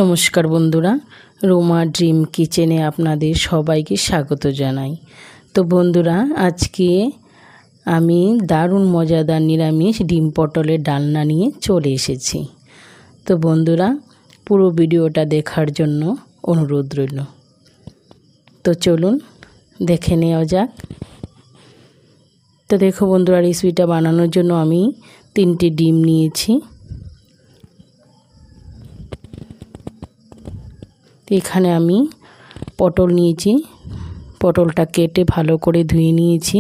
নমস্কার বন্ধুরা, রোমা ড্রিম কিচেনে আপনাদের সবাইকে স্বাগত জানাই। তো বন্ধুরা, আজকে আমি দারুণ মজাদার নিরামিষ ডিম পটলের ডালনা নিয়ে চলে এসেছি। তো বন্ধুরা, পুরো ভিডিওটা দেখার জন্য অনুরোধ রইল। তো চলুন দেখে নেওয়া যাক। তো দেখো বন্ধুরা, রেসিপিটা বানানোর জন্য আমি 3টে ডিম নিয়েছি। এখানে আমি পটল নিয়েছি, পটলটা কেটে ভালো করে ধুয়ে নিয়েছি।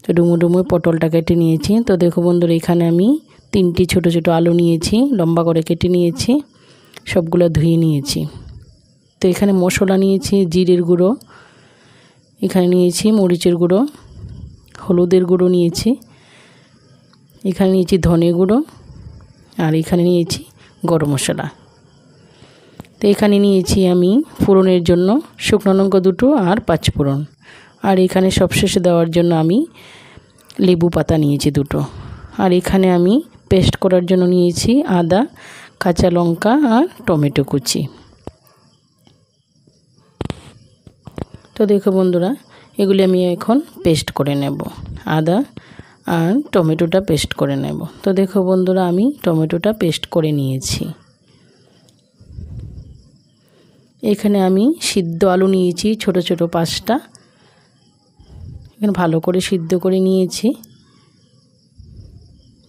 তো ডুমো ডুমো পটলটা কেটে নিয়েছি। তো দেখো বন্ধুরা, এখানে আমি 3টি ছোট ছোট আলু নিয়েছি, লম্বা করে কেটে নিয়েছি, সবগুলো ধুয়ে নিয়েছি। তো এখানে মশলা নিয়েছি, জিরের গুঁড়ো, এখানে নিয়েছি মরিচের গুঁড়ো, হলুদের গুঁড়ো নিয়েছি, এখানে নিয়েছি ধনে গুঁড়ো, আর এখানে নিয়েছি গরম মশলা। তো এখানে নিয়েছি আমি ফোড়নের জন্য শুকনো লঙ্কা 2টো আর 5 ফোড়ন। আর এখানে সবশেষে দেওয়ার জন্য আমি লেবু পাতা নিয়েছি 2টো। আর এখানে আমি পেস্ট করার জন্য নিয়েছি আদা, কাঁচা লঙ্কা আর টমেটো কুচি। তো দেখো বন্ধুরা, এগুলি আমি এখন পেস্ট করে নেব, আদা আর টমেটোটা পেস্ট করে নেব। তো দেখো বন্ধুরা, আমি টমেটোটা পেস্ট করে নিয়েছি। এখানে আমি সিদ্ধ আলু নিয়েছি ছোট ছোট 5টা, এখানে ভালো করে সিদ্ধ করে নিয়েছি।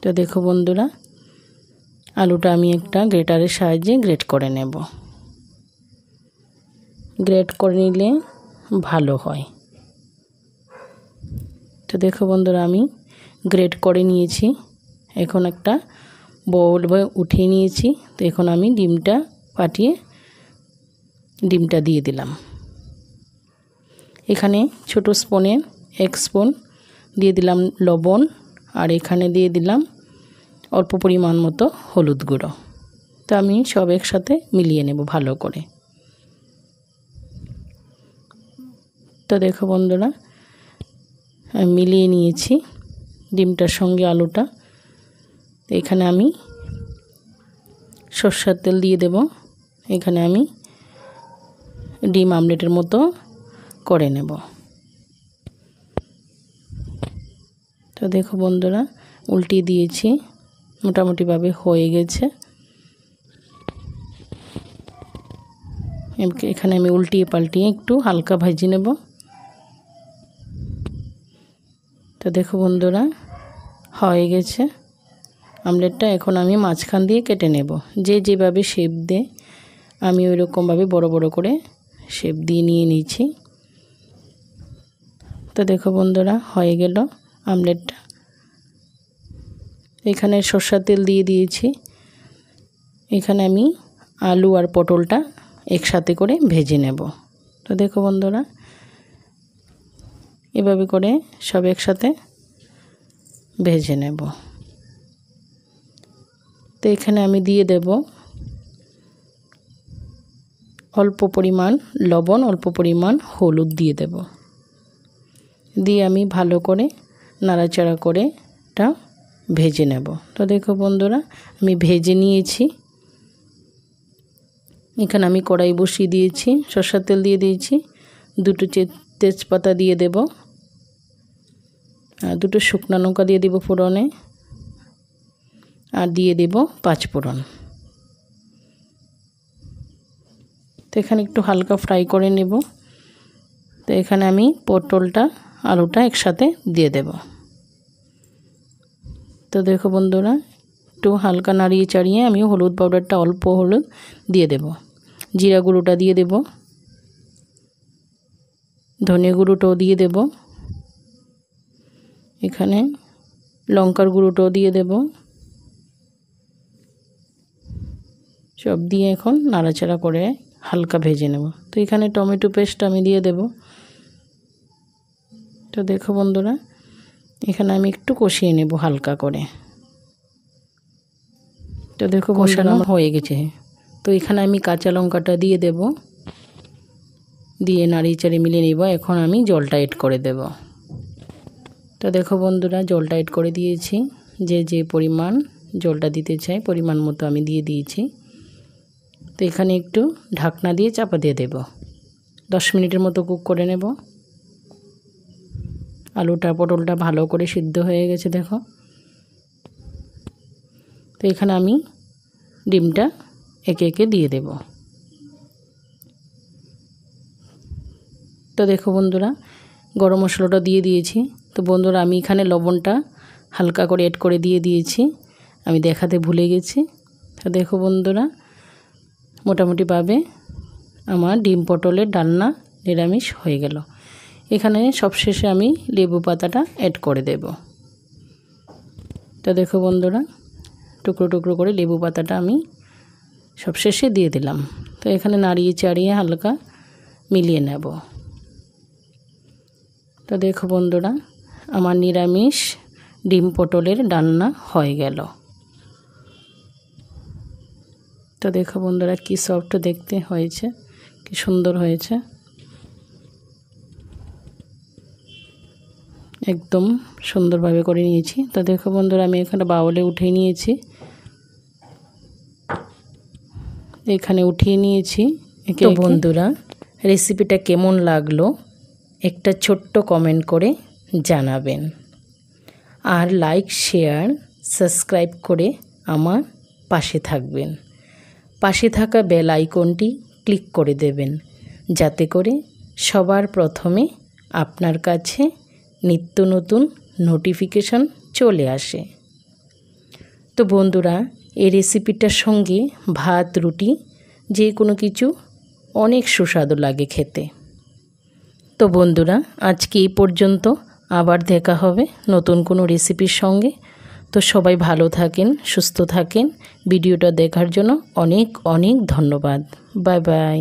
তো দেখো বন্ধুরা, আলুটা আমি একটা গ্রেটারের সাহায্যে গ্রেট করে নেব। গ্রেট করে নিলে ভালো হয়। তো দেখো বন্ধুরা, আমি গ্রেট করে নিয়েছি। এখন একটা বোল উঠিয়ে নিয়েছি। তো এখন আমি ডিমটা ফাটিয়ে ডিমটা দিয়ে দিলাম। এখানে ছোট স্পুনে 1 স্পুন দিয়ে দিলাম লবণ, আর এখানে দিয়ে দিলাম অল্প পরিমাণ মতো হলুদ গুঁড়ো। তো আমি সব একসাথে মিলিয়ে নেব ভালো করে। তো দেখো বন্ধুরা, আমি মিলিয়ে নিয়েছি ডিমটার সঙ্গে আলুটা। এখানে আমি সরষের তেল দিয়ে দেব। এখানে আমি ডিম আমলেটের মতো করে নেব। তো দেখো বন্ধুরা, উল্টিয়ে দিয়েছি, মোটামুটিভাবে হয়ে গেছে। এখানে আমি উল্টিয়ে পাল্টিয়ে একটু হালকা ভেজে নেব। তো দেখো বন্ধুরা, হয়ে গেছে আমলেটটা। এখন আমি মাঝখান দিয়ে কেটে নেব। যে যেভাবে শেপ দেয় আমি ওই রকমভাবে বড় বড় করে শেপ দিয়ে নিয়ে নিয়েছি। তো দেখো বন্ধুরা, হয়ে গেল আমলেটটা। এখানে সরষের তেল দিয়ে দিয়েছি। এখানে আমি আলু আর পটলটা একসাথে করে ভেজে নেব। তো দেখো বন্ধুরা, এভাবে করে সব একসাথে ভেজে নেব। তো এখানে আমি দিয়ে দেব অল্প পরিমাণ লবণ, অল্প পরিমাণ হলুদ দিয়ে দেব। দিয়ে আমি ভালো করে নাড়াচাড়া করে এটা ভেজে নেব। তো দেখো বন্ধুরা, আমি ভেজে নিয়েছি। এখানে আমি কড়াই বসিয়ে দিয়েছি, সরষের তেল দিয়ে দিয়েছি, 2টো তেজপাতা দিয়ে দেব, আর 2টো শুকনো লঙ্কা দিয়ে দেব ফোড়নে, আর দিয়ে দেব 5 ফোড়ন। তো এখানে একটু হালকা ফ্রাই করে নেব। তো এখানে আমি পটলটা আলুটা একসাথে দিয়ে দেব। তো দেখো বন্ধুরা, একটু হালকা নাড়িয়ে চাড়িয়ে আমি হলুদ পাউডারটা অল্প হলুদ দিয়ে দেব, জিরা গুঁড়োটা দিয়ে দেব, ধনে গুঁড়োটাও দিয়ে দেব, এখানে লঙ্কার গুঁড়োটাও দিয়ে দেব। সব দিয়ে এখন নাড়াচাড়া করে হালকা ভেজে নেব। তো এখানে টমেটো পেস্ট আমি দিয়ে দেব। তো দেখো বন্ধুরা, এখানে আমি একটু কষিয়ে নেব হালকা করে। তো দেখো কষানো হয়ে গেছে। তো এখানে আমি কাঁচা লঙ্কাটা দিয়ে দেব, দিয়ে নাড়িয়ে চাড়িয়ে মিলিয়ে নেব। এখন আমি জলটা এড করে দেব। তো দেখো বন্ধুরা, জলটা এড করে দিয়েছি। যে পরিমাণ জলটা দিতে চাই পরিমাণ মতো আমি দিয়ে দিয়েছি। তো এখানে একটু ঢাকনা দিয়ে চাপা দিয়ে দেব, 10 মিনিটের মতো কুক করে নেব। আলুটা পটলটা ভালো করে সিদ্ধ হয়ে গেছে দেখো। তো এখানে আমি ডিমটা একে একে দিয়ে দেব। তো দেখো বন্ধুরা, গরম মশলাটা দিয়ে দিয়েছি। তো বন্ধুরা, আমি এখানে লবণটা হালকা করে অ্যাড করে দিয়েছি, আমি দেখাতে ভুলে গেছি। তো দেখো বন্ধুরা, মোটামুটিভাবে আমার ডিম পটলের ডালনা নিরামিষ হয়ে গেল। এখানে সবশেষে আমি লেবু পাতাটা অ্যাড করে দেব। তো দেখো বন্ধুরা, টুকরো টুকরো করে লেবু পাতাটা আমি সবশেষে দিয়ে দিলাম। তো এখানে নাড়িয়ে চাড়িয়ে হালকা মিলিয়ে নেব। তো দেখো বন্ধুরা, আমার নিরামিষ ডিম পটলের ডালনা হয়ে গেল। তো দেখো বন্ধুরা, কি সফট দেখতে হয়েছে, কি সুন্দর হয়েছে, একদম সুন্দরভাবে করে নিয়েছি। তো দেখো বন্ধুরা, আমি এখানে বাউলে উঠিয়ে নিয়েছি, এখানে উঠিয়ে নিয়েছি। তো বন্ধুরা, রেসিপিটা কেমন লাগলো একটা ছোট্ট কমেন্ট করে জানাবেন, আর লাইক শেয়ার সাবস্ক্রাইব করে আমার পাশে থাকবেন। পাশে থাকা বেল আইকনটি ক্লিক করে দেবেন, যাতে করে সবার প্রথমে আপনার কাছে নিত্য নতুন নোটিফিকেশন চলে আসে। তো বন্ধুরা, এই রেসিপিটার সঙ্গে ভাত রুটি যে কোনো কিছু অনেক সুস্বাদু লাগে খেতে। তো বন্ধুরা, আজকে এই পর্যন্ত, আবার দেখা হবে নতুন কোনো রেসিপির সঙ্গে। তো সবাই ভালো থাকেন, সুস্থ থাকেন। ভিডিওটা দেখার জন্য অনেক অনেক ধন্যবাদ। Bye bye.